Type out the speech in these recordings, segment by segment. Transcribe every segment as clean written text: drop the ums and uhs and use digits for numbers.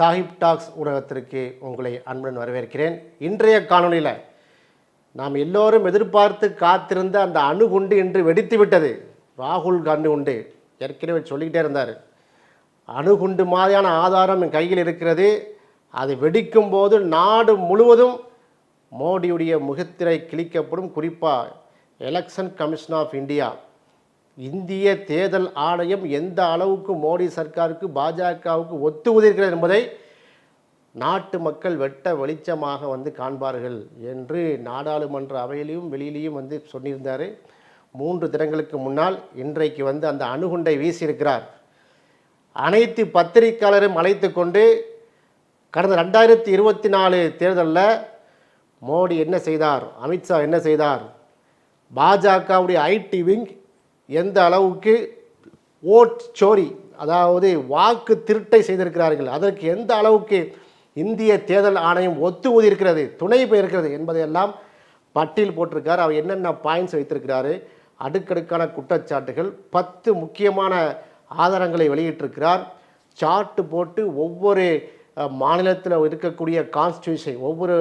Sahib tax ஊடகத்திற்கு உங்களை அன்புடன் வரவேற்கிறேன். இன்றைய காணொலியில் நாம் எல்லோரும் எதிர்பார்த்து காத்திருந்த அந்த அணுகுண்டு இன்று வெடித்து விட்டது. ராகுல் காந்தி உண்டு ஏற்கனவே சொல்லிக்கிட்டே இருந்தார், அணுகுண்டு மாதிரியான ஆதாரம் என் கையில் இருக்கிறது, அது வெடிக்கும் போது நாடு முழுவதும் மோடியுடைய முகத்திரை கிழிக்கப்படும். குறிப்பாக எலெக்ஷன் கமிஷன் ஆஃப் இந்தியா, இந்திய தேர்தல் ஆணையம் எந்த அளவுக்கு மோடி சர்க்காருக்கு பாஜகவுக்கு ஒத்துவதிருக்கிறது என்பதை நாட்டு மக்கள் வெட்ட வெளிச்சமாக காண்பார்கள் என்று நாடாளுமன்ற அவையிலையும் வெளியிலையும் சொல்லியிருந்தார். 3 தினங்களுக்கு முன்னால் இன்றைக்கு அந்த அணுகுண்டை வீசியிருக்கிறார். அனைத்து பத்திரிகையாளரும் அழைத்து கொண்டு கடந்த 2024 தேர்தலில் மோடி என்ன செய்தார், அமித்ஷா என்ன செய்தார், பாஜகவுடைய ஐடி விங் எந்த அளவுக்கு ஓட் சோரி, அதாவது வாக்கு திருட்டை செய்திருக்கிறார்கள், அதற்கு எந்த அளவுக்கு இந்திய தேர்தல் ஆணையம் ஒத்து இருக்கிறது, துணை போயிருக்கிறது என்பதையெல்லாம் பட்டியல் போட்டிருக்கார். அவர் என்னென்ன பாயிண்ட்ஸ் வைத்திருக்கிறாரு, அடுக்கடுக்கான குற்றச்சாட்டுகள், 10 முக்கியமான ஆதாரங்களை வெளியிட்டிருக்கிறார். சார்ட்டு போட்டு ஒவ்வொரு மாநிலத்தில் இருக்கக்கூடிய கான்ஸ்டியூஷன், ஒவ்வொரு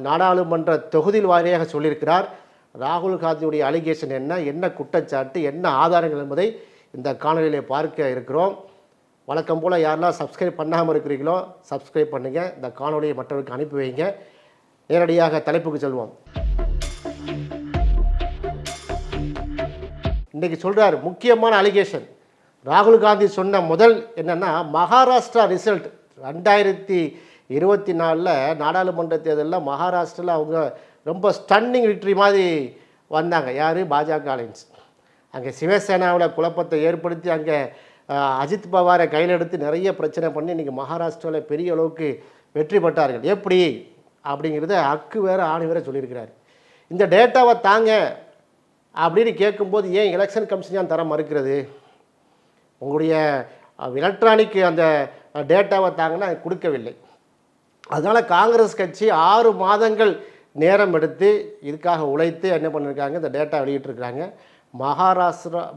நாடாளுமன்ற தொகுதியில் வாரியாக சொல்லியிருக்கிறார். ராகுல் காந்தியுடைய அலிகேஷன் என்ன குற்றச்சாட்டு, என்ன ஆதாரங்கள் என்பதை இந்த காணொலியிலே பார்க்க இருக்கிறோம். வழக்கம் போல் யாரெல்லாம் சப்ஸ்கிரைப் பண்ணாமல் இருக்கிறீங்களோ சப்ஸ்கிரைப் பண்ணுங்கள், இந்த காணொலியை மற்றவருக்கு அனுப்பி வைங்க. நேரடியாக தலைப்புக்கு செல்வோம். இன்றைக்கி சொல்கிறார் முக்கியமான அலிகேஷன். ராகுல் காந்தி சொன்ன முதல் என்னென்னா, மகாராஷ்டிரா ரிசல்ட் 2024 நாடாளுமன்ற தேர்தலில் மகாராஷ்டிராவில் அவங்க ரொம்ப ஸ்டன்னிங் விக்ட்ரி மாதிரி வந்தாங்க. யார்? பாஜக அலைன்ஸ். அங்கே சிவசேனாவில் குழப்பத்தை ஏற்படுத்தி அங்கே அஜித் பவாரை கையில் எடுத்து நிறைய பிரச்சனை பண்ணி இன்றைக்கி மகாராஷ்டிராவில் பெரிய அளவுக்கு வெற்றி பெற்றார்கள். எப்படி அப்படிங்கிறத அக்கு வேறு ஆணி வேறு சொல்லியிருக்கிறார். இந்த டேட்டாவை தாங்க அப்படின்னு கேட்கும்போது ஏன் எலெக்ஷன் கமிஷன் ஏன் தர மறுக்கிறது? உங்களுடைய எலக்ட்ரானிக் அந்த டேட்டாவை தாங்கன்னா கொடுக்கவில்லை. அதனால் காங்கிரஸ் கட்சி 6 மாதங்கள் நேரம் எடுத்து இதுக்காக உழைத்து என்ன பண்ணியிருக்காங்க, இந்த டேட்டா வெளியிட்டிருக்கிறாங்க.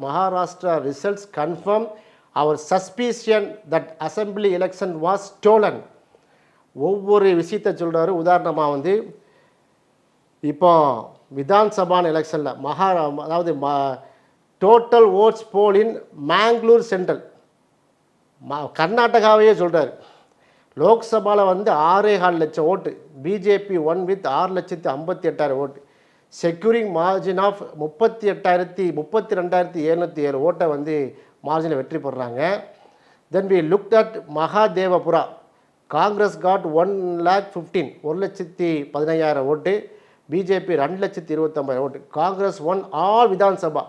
மகாராஷ்டிரா ரிசல்ட்ஸ் கன்ஃபார்ம் அவர் suspicion that assembly election was stolen. ஒவ்வொரு விஷயத்தை சொல்கிறாரு. உதாரணமாக இப்போ விதான்சபான் எலெக்ஷனில் அதாவது total votes polled in Mangalore central, கர்நாடகாவையே சொல்கிறார். லோக்சபாவில் 6.25 லட்சம் ஓட்டு, பிஜேபி 1 வித் 6,58,000 ஓட்டு, செக்யூரிங் மார்ஜின் ஆஃப் 32,707 ஓட்டை மார்ஜினில் வெற்றி பெறுறாங்க. Then we look at Mahadevapura, Congress got 1,15,000 1,15,000 ஓட்டு, பிஜேபி 2,29,000 ஓட்டு. Congress won all Vidhan Sabha.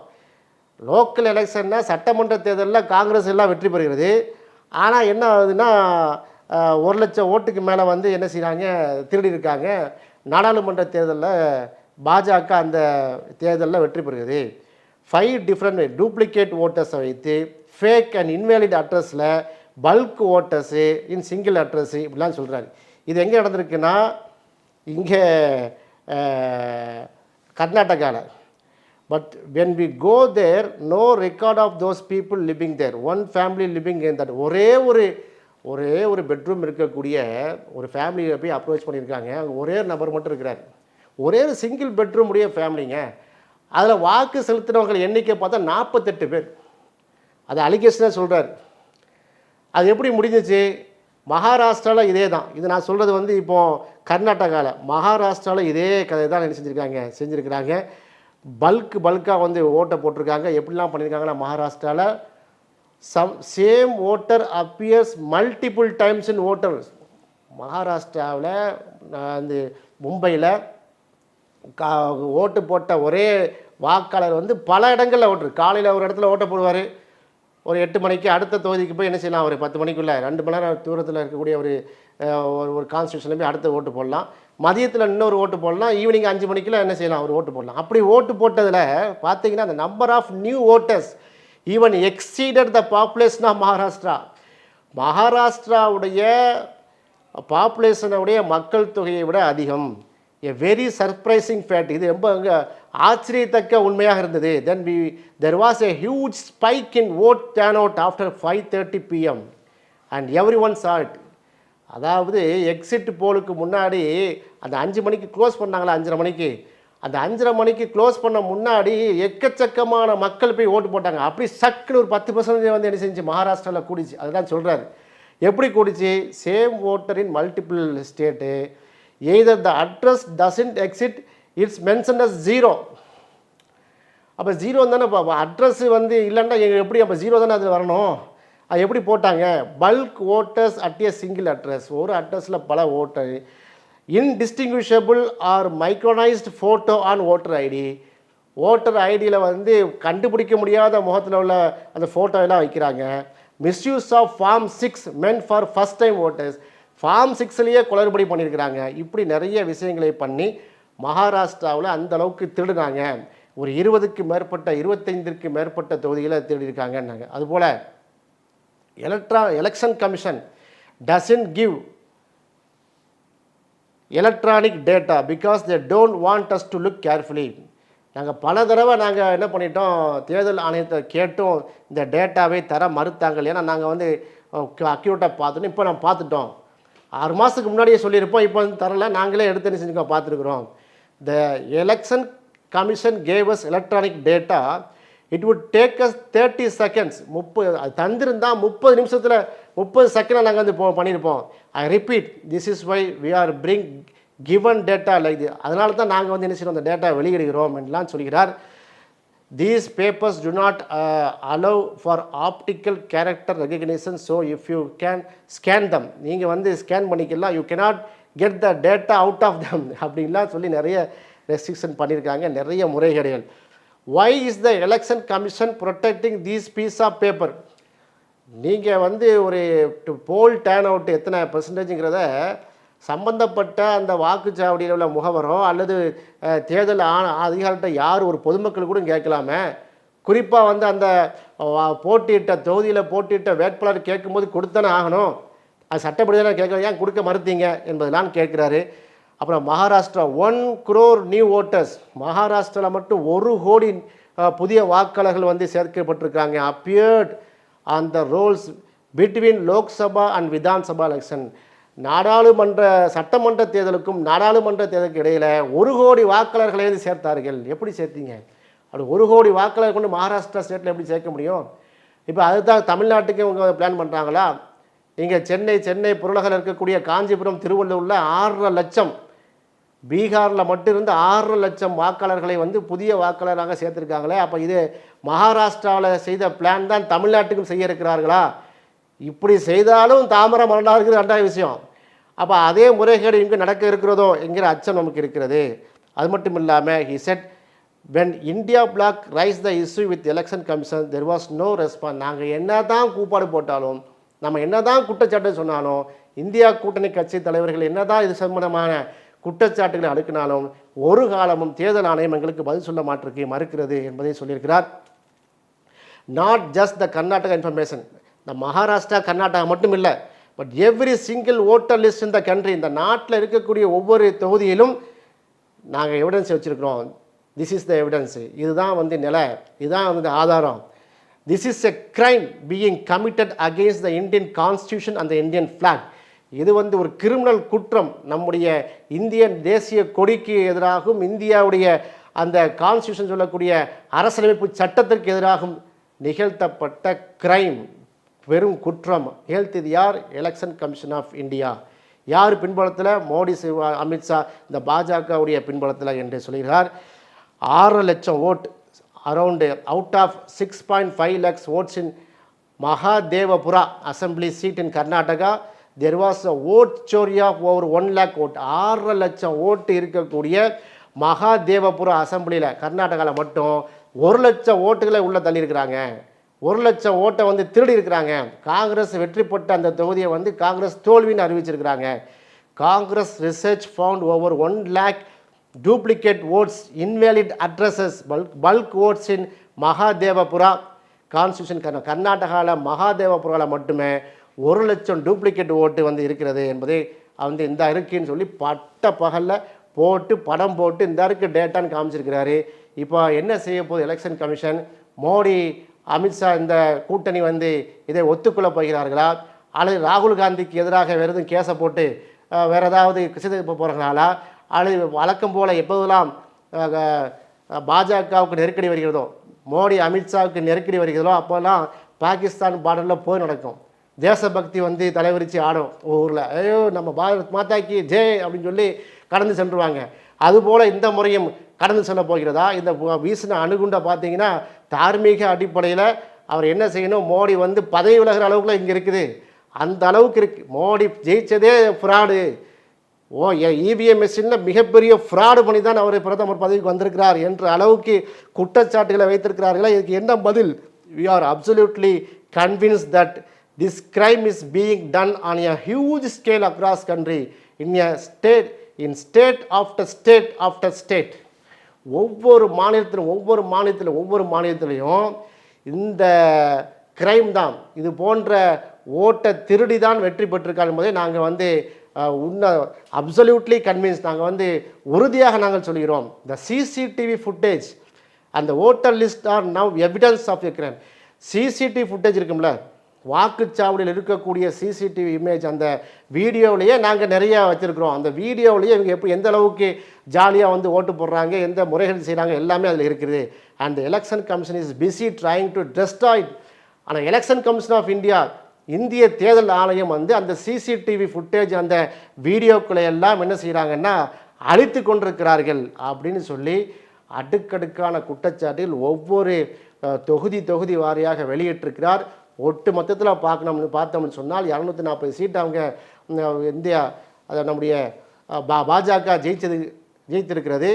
Local எலெக்ஷன்னா சட்டமன்ற தேர்தலில் காங்கிரஸ் எல்லாம் வெற்றி பெறுகிறது. ஆனால் என்ன ஆகுதுன்னா 1 லட்சம் ஓட்டுக்கு மேலே என்ன செய்கிறாங்க, திருடி இருக்காங்க. நாடாளுமன்ற தேர்தலில் பாஜக அந்த தேர்தலில் வெற்றி பெறுகிறது. 5 டிஃப்ரெண்ட் டூப்ளிகேட் ஓட்டர்ஸை வைத்து ஃபேக் அண்ட் இன்வேலிட் அட்ரஸில் bulk voters in single address இப்படிலாம் சொல்கிறாரு. இது எங்கே நடந்திருக்குன்னா இங்கே கர்நாடகாவில். But when we go there no record of those people living there, one family living in that. ஒரே ஒரு பெட்ரூம் இருக்கக்கூடிய ஒரு ஃபேமிலியை போய் அப்ரோச் பண்ணியிருக்காங்க. அங்கே ஒரே நபர் மட்டும் இருக்கிறார். ஒரே ஒரு சிங்கிள் பெட்ரூம் உடைய ஃபேமிலிங்க. அதில் வாக்கு செலுத்தினவர்கள் எண்ணிக்கை பார்த்தா 48 பேர். அது அலிகேஷனாக சொல்கிறார். அது எப்படி முடிஞ்சிச்சு? மகாராஷ்டிராவில் இதே தான். இது நான் சொல்கிறது இப்போது கர்நாடகாவில். மகாராஷ்டிராவில் இதே கதை தான் என்ன செஞ்சுருக்கிறாங்க. பல்காக ஓட்டை போட்டிருக்காங்க. எப்படிலாம் பண்ணியிருக்காங்கன்னா, மகாராஷ்டிராவில் same voter appears multiple times in voters. மகாராஷ்டிராவில் மும்பையில் ஓட்டு போட்ட ஒரே வாக்காளர் பல இடங்களில் ஓட்டு. காலையில் ஒரு இடத்துல ஓட்டை போடுவார், ஒரு 8 மணிக்கு அடுத்த தொகுதிக்கு போய் என்ன செய்யலாம், ஒரு 10 மணிக்குள்ளே 2 மணி நேரம் தூரத்தில் இருக்கக்கூடிய ஒரு கான்ஸ்டியூஷனில் போய் அடுத்த ஓட்டு போடலாம். மதியத்தில் இன்னொரு ஓட்டு போடலாம். ஈவினிங் 5 மணிக்குள்ள என்ன செய்யலாம், ஒரு ஓட்டு போடலாம். அப்படி ஓட்டு போட்டதில் பார்த்தீங்கன்னா அந்த number of new voters even exceeded the population of Maharashtra. மகாராஷ்டிராவுடைய பாப்புலேஷனுடைய மக்கள் தொகையை விட அதிகம். A very surprising fact. இது ரொம்ப ஆச்சரியத்தக்க உண்மையாக இருந்தது. Then there was a huge spike in vote turnout after 5:30 PM and everyone saw it. அதாவது எக்ஸிட் போலுக்கு முன்னாடி அந்த 5 மணிக்கு க்ளோஸ் பண்ணாங்களா, 5:30 மணிக்கு, அந்த 5:30 மணிக்கு க்ளோஸ் பண்ண முன்னாடி எக்கச்சக்கமான மக்கள் போய் ஓட்டு போட்டாங்க. அப்படி சக்குன்னு ஒரு 10% வந்து என்ன செஞ்சு மகாராஷ்டிராவில் கூடிச்சு. அதுதான் சொல்கிறாரு. எப்படி கூடிச்சு? Same voter in multiple state, either the address doesn't exist it's mention as 0. அப்போ 0 தானே, இப்போ அட்ரஸ் வந்து இல்லைன்னா எப்படி அப்போ 0 தானே அதில் வரணும். அது எப்படி போட்டாங்க? Bulk voters at a single address, ஒரு அட்ரஸில் பல voter. Indistinguishable or micronised photo on voter ID, voter ஐடியில் வந்து கண்டுபிடிக்க முடியாத முகத்தில் உள்ள அந்த ஃபோட்டோ எல்லாம் வைக்கிறாங்க. Misuse of form 6 meant for first time voters, form 6லேயே குளறுபடி பண்ணியிருக்கிறாங்க. இப்படி நிறைய விஷயங்களை பண்ணி மகாராஷ்டிராவில் அந்த அளவுக்கு திருடுனாங்க. ஒரு 20க்கு மேற்பட்ட 25க்கு மேற்பட்ட தொகுதிகளை திருடியிருக்காங்கன்னாங்க. அதுபோல் election commission doesn't give electronic data because they don't want us to look carefully. நாங்கள் பல தடவை நாங்கள் என்ன பண்ணிட்டோம், தேர்தல் ஆணையத்தை கேட்டும் இந்த டேட்டாவை தர மறுத்தாங்க. ஏன்னா நாங்கள் வந்து அக்யூரேட்டாக பார்த்துட்டோம். இப்போ நம்ம பார்த்துட்டோம். 6 மாதத்துக்கு முன்னாடியே சொல்லியிருப்போம். இப்போ வந்து தரல, நாங்களே எடுத்து என்ன செஞ்சுக்கோம் பார்த்துருக்குறோம். The Election Commission gave us electronic data, it would take us 30 seconds. 30 அது தந்திருந்தால் 30 நிமிஷத்தில் 30 செகண்டில் நாங்கள் வந்து பண்ணியிருப்போம். I repeat, this is why we are bring given data like இது. அதனால தான் நாங்கள் வந்து என்ன செய்யணும், அந்த டேட்டா வெளியிடுகிறோம் என்றுலாம் சொல்கிறார். These papers do not allow for optical character recognition, so if you can scan them, நீங்கள் வந்து ஸ்கேன் பண்ணிக்கலாம், you cannot get the data out of them அப்படின்லாம் சொல்லி நிறைய ரெஸ்ட்ரிக்ஷன் பண்ணியிருக்காங்க, நிறைய முறைகேடுகள். Why is the election commission protecting these piece of paper? நீங்கள் வந்து ஒரு போல் டேர்ன் அவுட் எத்தனை பெர்சன்டேஜுங்கிறத சம்பந்தப்பட்ட அந்த வாக்குச்சாவடியில் உள்ள முகவரோ அல்லது தேர்தல் அதிகாரிகிட்ட யார் ஒரு பொதுமக்கள் கூட கேட்கலாமே. குறிப்பாக வந்து அந்த போட்டியிட்ட தொகுதியில் போட்டியிட்ட வேட்பாளர் கேட்கும்போது கொடுத்தானே ஆகணும். அது சட்டப்படி தானே கேட்குறது, ஏன் கொடுக்க மறுத்தீங்க என்பதெல்லாம் கேட்குறாரு. அப்புறம் மகாராஷ்டிரா 1 crore நியூ ஓட்டர்ஸ், மகாராஷ்டிராவில் மட்டும் 1 கோடி புதிய வாக்காளர்கள் வந்து சேர்க்கப்பட்டிருக்காங்க. Appeared on the rolls between Lok Sabha and Vidhan Sabha election. நாடாளுமன்ற சட்டமன்ற தேர்தலுக்கும் நாடாளுமன்ற தேர்தலுக்கு இடையில் 1 கோடி வாக்காளர்களை வந்து சேர்த்தார்கள். எப்படி சேர்த்தீங்க? அப்படி 1 கோடி வாக்காளர் கொண்டு மகாராஷ்டிரா ஸ்டேட்டில் எப்படி சேர்க்க முடியும்? இப்போ அதுதான் தமிழ்நாட்டுக்கு இவங்க பிளான் பண்ணுறாங்களா? இங்கே சென்னை புறநகரில் இருக்கக்கூடிய காஞ்சிபுரம், திருவள்ளூரில் 6.5 லட்சம், பீகாரில் மட்டும் இருந்து 6.5 லட்சம் வாக்காளர்களை வந்து புதிய வாக்காளராக சேர்த்துருக்காங்களே. அப்போ இது மகாராஷ்டிராவில் செய்த பிளான் தான் தமிழ்நாட்டுக்கும் செய்ய இருக்கிறார்களா? இப்படி செய்தாலும் தாமரம் மரணம் இருக்கிறது 2வது விஷயம். அப்போ அதே முறைகேடு இங்கே நடக்க இருக்கிறதோ என்கிற அச்சம் நமக்கு இருக்கிறது. அது மட்டும் இல்லாமல் he said when India bloc raised the issue with election commission there was no response. நாங்கள் என்ன தான் கூப்பாடு போட்டாலும், நம்ம என்ன தான் குற்றச்சாட்டு சொன்னாலும், இந்தியா கூட்டணி கட்சி தலைவர்கள் என்ன தான் இது சம்பந்தமான குற்றச்சாட்டுகளை அடுக்கினாலும் ஒரு காலமும் தேர்தல் ஆணையம் எங்களுக்கு பதில் சொல்ல மறுக்கிறது என்பதை சொல்லியிருக்கிறார். Not just the Karnataka information, இந்த மகாராஷ்டிரா கர்நாடகா மட்டும் இல்லை, but every single voter list இந்த கண்ட்ரி, இந்த நாட்டில் இருக்கக்கூடிய ஒவ்வொரு தொகுதியிலும் நாங்கள் எவிடன்ஸ் வச்சுருக்கிறோம். திஸ் இஸ் த எவிடன்ஸ், இதுதான் வந்து நிலை, இதுதான் வந்து ஆதாரம். This is a crime being committed against the Indian constitution and the Indian flag. இது வந்து ஒரு கிரிமினல் குற்றம், நம்முடைய இந்திய தேசிய கொடிக்கு எதிராகவும் இந்தியாவுடைய அந்த கான்ஸ்டியூஷன் சொல்லக்கூடிய அரசியலமைப்பு சட்டத்திற்கு எதிராகவும் நிகழ்த்தப்பட்ட கிரைம், வெறும் குற்றம். இது யார்? Election Commission of India. யார் பின்புலத்தில்? மோடி, அமித்ஷா, இந்த பாஜகவுடைய பின்புலத்தில் என்று சொல்கிறார். 6 லட்சம் vote, around out of 6.5 lakhs votes in Mahadevapura assembly seat in Karnataka. There was a vote chori of over 1 lakh vote. 6 லட்சம் ஓட்டு இருக்கக்கூடிய மகாதேவபுரா அசம்பிளியில் கர்நாடகாவில் மட்டும் 1 லட்சம் ஓட்டுகளை உள்ளே தள்ளியிருக்கிறாங்க. 1 லட்சம் ஓட்டை வந்து திருடி இருக்கிறாங்க. காங்கிரஸ் வெற்றி பெற்ற அந்த தொகுதியை வந்து காங்கிரஸ் தோல்வின்னு அறிவிச்சிருக்கிறாங்க. Congress research found over 1 lakh duplicate votes, invalid addresses, bulk votes in Mahadevapura constitution. கர்நாடகாவில் மகாதேவபுராவில் மட்டுமே 1 லட்சம் டூப்ளிகேட் ஓட்டு வந்து இருக்கிறது என்பதை வந்து இந்த அறிக்கைன்னு சொல்லி பட்ட பகலில் போட்டு படம் போட்டு இந்த இருக்கு டேட்டான்னு காமிச்சிருக்கிறாரு. இப்போ என்ன செய்ய போகுது எலெக்ஷன் கமிஷன்? மோடி, அமித்ஷா இந்த கூட்டணி வந்து இதை ஒத்துக்கொள்ள போகிறார்களா அல்லது ராகுல் காந்திக்கு எதிராக வேறு எதுவும் கேஸை போட்டு வேறு ஏதாவது கிருஷ்ண போகிறதுனால அல்லது வழக்கம் போல் எப்போதெல்லாம் பாஜகவுக்கு நெருக்கடி வருகிறதோ, மோடி அமித்ஷாவுக்கு நெருக்கடி வருகிறதோ, அப்போல்லாம் பாகிஸ்தான் பார்டரில் போய் நடக்கும். தேசபக்தி வந்து தலைவரிச்சு ஆடும் ஊரில். ஐயோ நம்ம பாரத் மாதாக்கு ஜெய் அப்படின்னு சொல்லி கடந்து சென்றுவாங்க. அதுபோல் இந்த முறையும் கடந்து செல்ல போகிறதா? இந்த வீசின அணுகுண்டை பார்த்தீங்கன்னா தார்மீக அடிப்படையில் அவர் என்ன செய்யணும், மோடி வந்து பதவி விலகிற அளவுக்குள்ள இங்கே இருக்குது. அந்த அளவுக்கு இருக்கு. மோடி ஜெயிச்சதே ஃப்ராடு. இவிஎம் மிஷினில் மிகப்பெரிய ஃப்ராடு பண்ணி தான் அவர் பிரதமர் பதவிக்கு வந்திருக்கிறார் என்ற அளவுக்கு குற்றச்சாட்டுகளை வைத்திருக்கிறார்களா? இதுக்கு என்ன பதில்? We are absolutely convinced that this crime is being done on a huge scale across country, in a state, in state after state after state. ஒவ்வொரு மாநிலத்திலையும் இந்த கிரைம் தான், இது போன்ற ஓட்டை திருடி தான் வெற்றி பெற்றிருக்காங்க என்பதை நாங்கள் வந்து அப்சல்யூட்லி கன்வின்ஸ், நாங்கள் வந்து உறுதியாக நாங்கள் சொல்கிறோம். த சிசிடிவி ஃபுட்டேஜ் அந்த voter list are now evidence of a crime. CCTV footage இருக்கும்ல, வாக்குச்சாவடியில் இருக்கக்கூடிய சிசிடிவி இமேஜ், அந்த வீடியோவிலேயே நாங்கள் நிறையா வச்சுருக்கிறோம். அந்த வீடியோவிலேயே இவங்க எப்படி எந்த அளவுக்கு ஜாலியாக வந்து ஓட்டு போடுறாங்க, எந்த முறைகள் செய்கிறாங்க, எல்லாமே அதில் இருக்குது. And election commission is busy trying to destroy. ஆனால் எலெக்ஷன் கமிஷன் ஆஃப் இந்தியா, இந்திய தேர்தல் ஆணையம் வந்து அந்த சிசிடிவி ஃபுட்டேஜ், அந்த வீடியோக்களை எல்லாம் என்ன செய்கிறாங்கன்னா அழித்து கொண்டிருக்கிறார்கள் அப்படின்னு சொல்லி அடுக்கடுக்கான குற்றச்சாட்டில் ஒவ்வொரு தொகுதி வாரியாக வெளியிட்டிருக்கிறார். ஒட்டு மொத்தத்தில் பார்த்தோம்னு சொன்னால் 240 சீட்டு அவங்க இந்தியா, அதை நம்முடைய பாஜக ஜெயித்திருக்கிறது.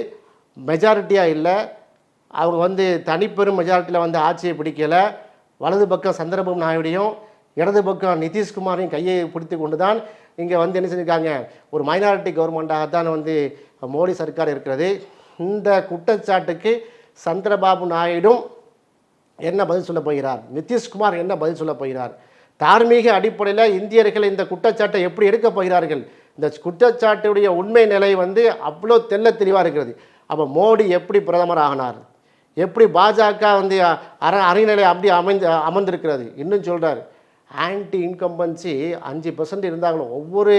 மெஜாரிட்டியாக இல்லை, அவங்க வந்து தனிப்பெரும் மெஜாரிட்டியில் வந்து ஆட்சியை பிடிக்கலை. வலது பக்கம் சந்திரபாபு நாயுடையும் இடது பக்கம் நிதிஷ்குமாரையும் கையை பிடித்து கொண்டு தான் இங்கே வந்து என்ன செஞ்சுருக்காங்க, ஒரு மைனாரிட்டி கவர்மெண்ட்டாகத்தான் வந்து மோடி சர்க்கார் இருக்கிறது. இந்த குற்றச்சாட்டுக்கு சந்திரபாபு நாயுடும் என்ன பதில் சொல்ல போகிறார், நிதிஷ்குமார் என்ன பதில் சொல்ல போகிறார், தார்மீக அடிப்படையில் இந்தியர்கள் இந்த குற்றச்சாட்டை எப்படி எடுக்க போகிறார்கள்? இந்த குற்றச்சாட்டுடைய உண்மை நிலை வந்து அவ்வளோ தெள்ள தெளிவாக இருக்கிறது. அப்போ மோடி எப்படி பிரதமர் ஆகினார், எப்படி பாஜக வந்து அரைநிலை அப்படி அமர்ந்திருக்கிறது. இன்னும் சொல்கிறார், ஆன்டி இன்கம்பன்சி 5% இருந்தாங்களும். ஒவ்வொரு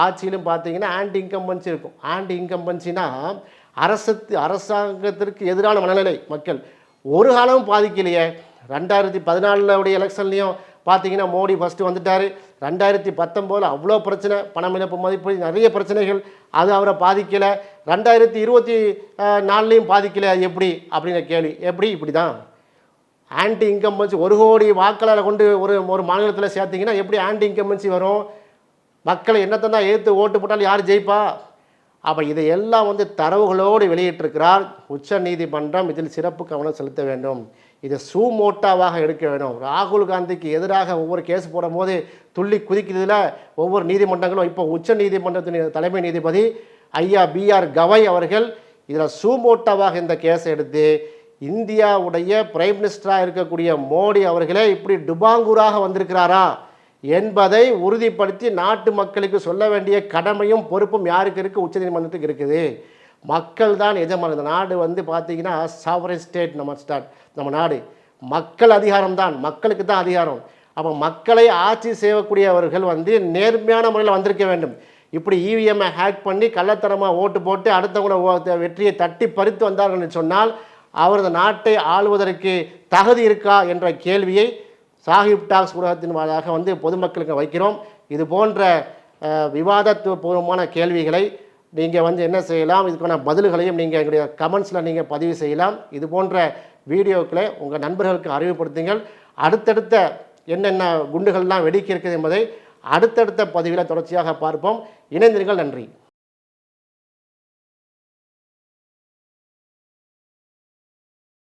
ஆட்சியிலும் பார்த்தீங்கன்னா ஆன்டி இன்கம்பன்சி இருக்கும். ஆன்டி இன்கம்பன்சினா அரசாங்கத்திற்கு எதிரான மனநிலை. மக்கள் ஒரு காலமும் பாதிக்கலையே. 2014 எலெக்ஷன்லையும் பார்த்தீங்கன்னா மோடி ஃபஸ்ட்டு வந்துட்டார். 2019 அவ்வளோ பிரச்சனை, பணமிழப்பு மதிப்பு நிறைய பிரச்சனைகள், அது அவரை பாதிக்கலை. 2024 பாதிக்கலை. அது எப்படி அப்படிங்கிற கேள்வி. எப்படி? இப்படி தான் ஆன்டி இன்கம்பன்சி 1 கோடி வாக்காளரை கொண்டு ஒரு மாநிலத்தில் சேர்த்திங்கன்னா எப்படி ஆன்டி இன்கம்பன்சி வரும்? மக்களை என்னத்தை தான் எதிர்த்து ஓட்டு போட்டாலும் யார் ஜெயிப்பா? அப்போ இதையெல்லாம் வந்து தரவுகளோடு வெளியிட்டிருக்கிறார் உச்ச நீதிமன்றம். இதில் சிறப்பு கவனம் செலுத்த வேண்டும். இதை சூமோட்டாவாக எடுக்க வேண்டும். ராகுல் காந்திக்கு எதிராக ஒவ்வொரு கேஸ் போடும் போது துள்ளி குதிக்கிறதுல ஒவ்வொரு நீதிமன்றங்களும், இப்போ உச்ச நீதிமன்றத்தின் தலைமை நீதிபதி ஐயா BR கவாய் அவர்கள் இதில் சூமோட்டாவாக இந்த கேஸை எடுத்து இந்தியாவுடைய பிரைம் மினிஸ்டராக இருக்கக்கூடிய மோடி அவர்களே இப்படி டுபாங்கூராக வந்திருக்கிறாரா என்பதை உறுதிப்படுத்தி நாட்டு மக்களுக்கு சொல்ல வேண்டிய கடமையும் பொறுப்பும் யாருக்கு இருக்குது? உச்சநீதிமன்றத்துக்கு இருக்குது. மக்கள் தான் எஜமானி. இந்த நாடு வந்து பார்த்தீங்கன்னா சாவரன் ஸ்டேட். நம்ம நாடு மக்கள் அதிகாரம் தான், மக்களுக்கு தான் அதிகாரம். அப்போ மக்களை ஆட்சி செய்யக்கூடியவர்கள் வந்து நேர்மையான முறையில் வந்திருக்க வேண்டும். இப்படி இவிஎம்ஐ ஹேக் பண்ணி கள்ளத்தரமாக ஓட்டு போட்டு அடுத்தவங்களோட வெற்றியை தட்டி பறித்து வந்தார்கள் சொன்னால் அவரது நாட்டை ஆளுவதற்கு தகுதி இருக்கா என்ற கேள்வியை சாஹிப் டாக்ஸ் ஊடகத்தின் வாயிலாக வந்து பொதுமக்களுக்கு வைக்கிறோம். இது போன்ற விவாதத்துவபூர்வமான கேள்விகளை நீங்கள் வந்து என்ன செய்யலாம், இதுக்கான பதில்களையும் நீங்கள் எங்களுடைய கமெண்ட்ஸில் நீங்கள் பதிவு செய்யலாம். இது போன்ற வீடியோக்களை உங்கள் நண்பர்களுக்கு அறிவுப்படுத்துங்கள். அடுத்தடுத்த என்னென்ன குண்டுகள்லாம் வெடிக்க இருக்குது என்பதை அடுத்தடுத்த பதிவில் தொடர்ச்சியாக பார்ப்போம். இணைந்திருங்கள். நன்றி.